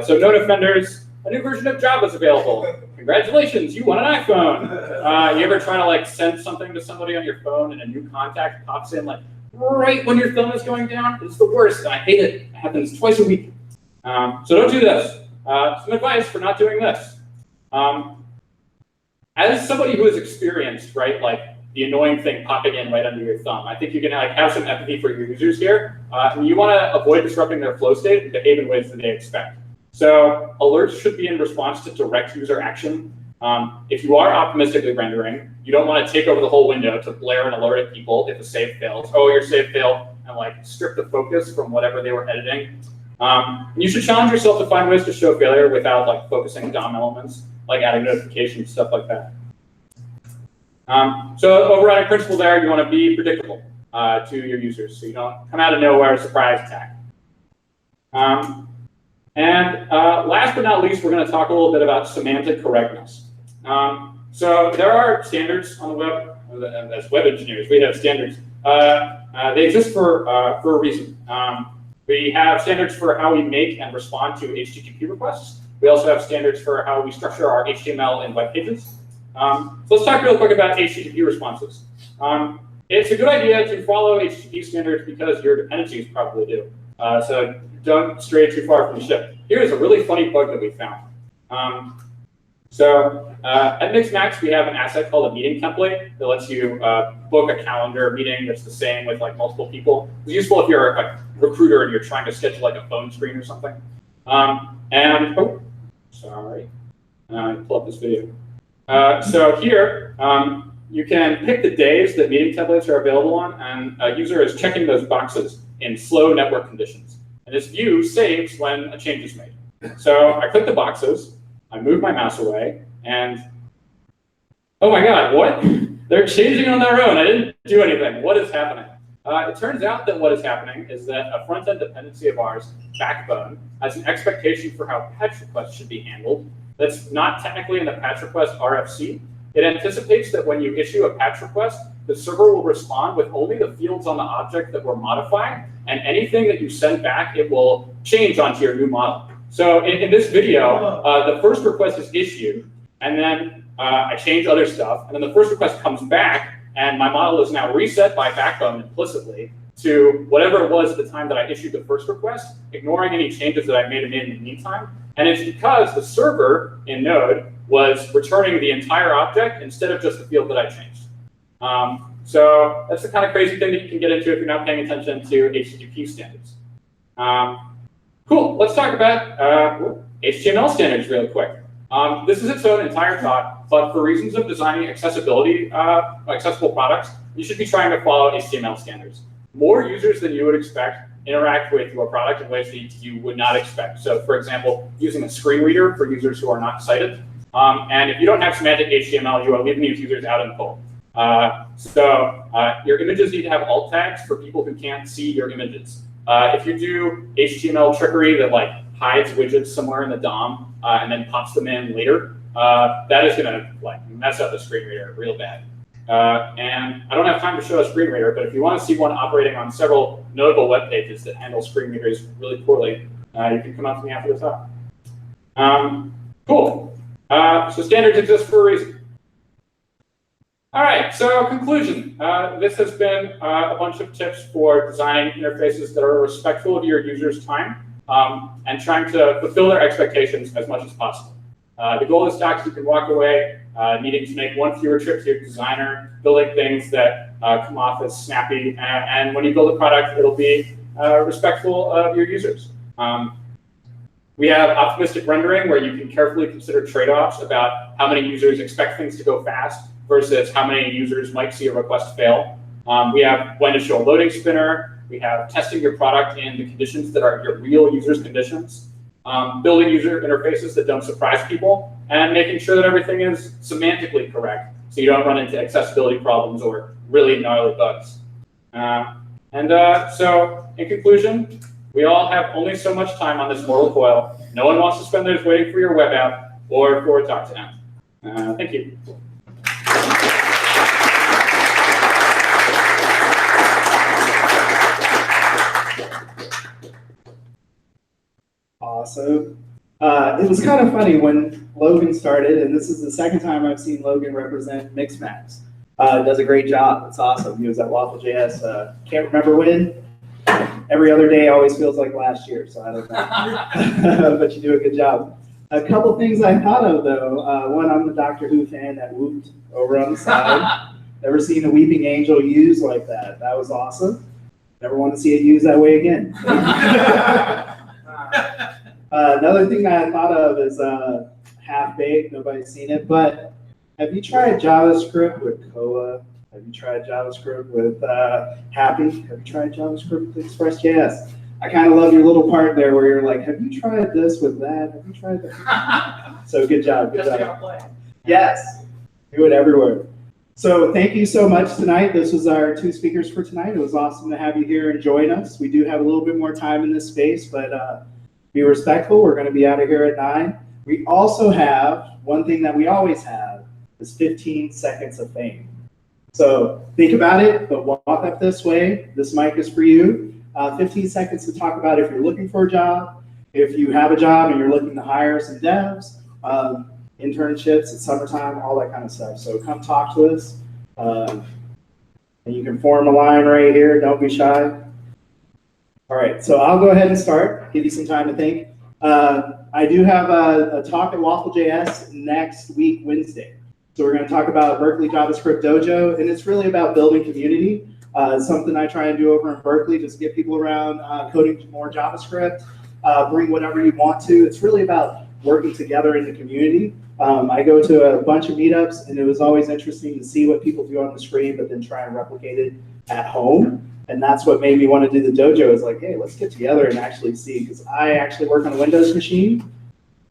So node offenders, a new version of Java is available. Congratulations, you won an iPhone. You ever try to like send something to somebody on your phone and a new contact pops in like right when your thumb is going down? It's the worst, and I hate it. It happens twice a week. So don't do this. Some advice for not doing this. As somebody who is experienced, right, like the annoying thing popping in right under your thumb, I think you can like have some empathy for your users here. And you want to avoid disrupting their flow state and behave in ways that they expect. So alerts should be in response to direct user action. If you are optimistically rendering, you don't want to take over the whole window to blare an alert at people if a save fails. Oh, your save failed, and like strip the focus from whatever they were editing. You should challenge yourself to find ways to show failure without like focusing DOM elements, like adding notifications, stuff like that. So overriding principle there, you want to be predictable to your users, so you don't come out of nowhere, surprise attack. Last but not least, we're going to talk a little bit about semantic correctness. So there are standards on the web. As web engineers, we have standards. They exist for a reason. We have standards for how we make and respond to HTTP requests. We also have standards for how we structure our HTML in web pages. So let's talk real quick about HTTP responses. It's a good idea to follow HTTP standards because your dependencies probably do. So don't stray too far from the ship. Here's a really funny bug that we found. At Mixmax, we have an asset called a meeting template that lets you book a calendar meeting that's the same with like multiple people. It's useful if you're a recruiter and you're trying to schedule like a phone screen or something. Sorry. Pull up this video. So here, you can pick the days that meeting templates are available on, and a user is checking those boxes in slow network conditions. And this view saves when a change is made. So I click the boxes, I move my mouse away, and oh my God, what? They're changing on their own. I didn't do anything. What is happening? It turns out that what is happening is that a front-end dependency of ours, Backbone, has an expectation for how patch requests should be handled that's not technically in the patch request RFC. It anticipates that when you issue a patch request, the server will respond with only the fields on the object that were modified, and anything that you send back, it will change onto your new model. So in this video, the first request is issued, and then I change other stuff, and then the first request comes back, and my model is now reset by Backbone implicitly to whatever it was at the time that I issued the first request, ignoring any changes that I made in the meantime. And it's because the server in Node was returning the entire object instead of just the field that I changed. So that's the kind of crazy thing that you can get into if you're not paying attention to HTTP standards. Cool, let's talk about HTML standards real quick. This is its own entire talk, but for reasons of designing accessible products, you should be trying to follow HTML standards. More users than you would expect interact with your product in ways that you would not expect. So for example, using a screen reader for users who are not sighted. And if you don't have semantic HTML, you are leaving these users out in the cold. Your images need to have alt tags for people who can't see your images. If you do HTML trickery that like hides widgets somewhere in the DOM and then pops them in later, that is gonna like mess up the screen reader real bad. And I don't have time to show a screen reader, but if you want to see one operating on several notable web pages that handle screen readers really poorly, you can come up to me after the talk. Cool. So standards exist for a reason. All right, so conclusion. This has been a bunch of tips for designing interfaces that are respectful of your users' time and trying to fulfill their expectations as much as possible. The goal of this talk is you can walk away needing to make one fewer trip to your designer, building things that come off as snappy, and when you build a product, it'll be respectful of your users. We have optimistic rendering, where you can carefully consider trade-offs about how many users expect things to go fast versus how many users might see a request fail. We have when to show a loading spinner. We have testing your product in the conditions that are your real users' conditions. Building user interfaces that don't surprise people, and making sure that everything is semantically correct so you don't run into accessibility problems or really gnarly bugs. So in conclusion, we all have only so much time on this mortal coil. No one wants to spend theirs waiting for your web app or for a talk to end. Thank you. Awesome. It was kind of funny when Logan started, and this is the second time I've seen Logan represent Mixmax. Does a great job. It's awesome. He was at Waffle.js. Can't remember when. Every other day always feels like last year, so I don't know. But you do a good job. A couple things I thought of, though. One, I'm the Doctor Who fan that whooped over on the side. Never seen a weeping angel used like that. That was awesome. Never want to see it used that way again. Another thing that I thought of is half-baked. Nobody's seen it, but have you tried JavaScript with Koa? Have you tried JavaScript with Happy? Have you tried JavaScript with Express.js? I kind of love your little part there where you're like, have you tried this with that? Have you tried that? So good job, good job. Yes, do it everywhere. So thank you so much tonight. This was our 2 speakers for tonight. It was awesome to have you here and join us. We do have a little bit more time in this space, but be respectful. We're going to be out of here at 9. We also have one thing that we always have is 15 seconds of fame. So think about it, but walk up this way. This mic is for you. 15 seconds to talk about if you're looking for a job, if you have a job and you're looking to hire some devs, internships, it's summertime, all that kind of stuff. So come talk to us. And you can form a line right here. Don't be shy. All right, so I'll go ahead and start, give you some time to think. I do have a talk at Waffle.js next week, Wednesday. So we're going to talk about Berkeley JavaScript Dojo, and it's really about building community. It's something I try and do over in Berkeley, just get people around coding more JavaScript, bring whatever you want to. It's really about working together in the community. I go to a bunch of meetups, and it was always interesting to see what people do on the screen, but then try and replicate it at home. And that's what made me want to do the dojo, is like, hey, let's get together and actually see, because I actually work on a Windows machine.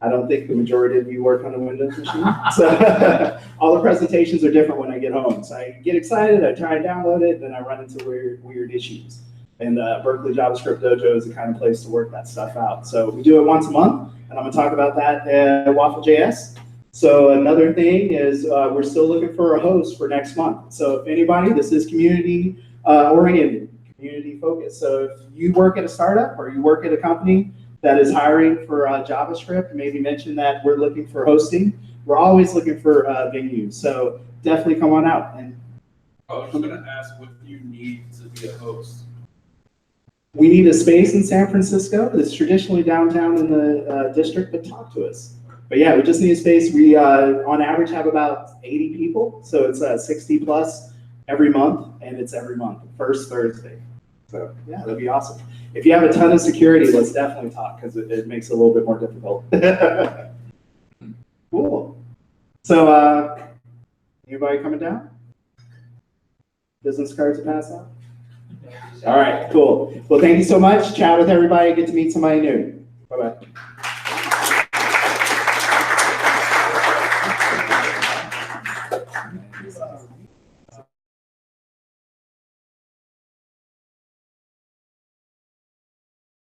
I don't think the majority of you work on a Windows machine. So all the presentations are different when I get home. So I get excited, I try and download it, then I run into weird issues. And Berkeley JavaScript Dojo is the kind of place to work that stuff out. So we do it once a month, and I'm gonna talk about that at Waffle.js. So another thing is we're still looking for a host for next month. So if anybody, this is community oriented, community focused. So if you work at a startup or you work at a company that is hiring for JavaScript, maybe mention that we're looking for hosting. We're always looking for venues. So definitely come on out. And I was just gonna ask, what do you need to be a host? we need a space in San Francisco that's traditionally downtown in the district, but talk to us. But yeah, we just need a space. We on average have about 80 people. So it's 60 plus every month, and it's every month, first Thursday. So yeah, that'd be awesome. If you have a ton of security, let's definitely talk, because it makes it a little bit more difficult. Cool. So anybody coming down? Business cards to pass out? All right, cool. Well, thank you so much. Chat with everybody. Get to meet somebody new. Bye-bye.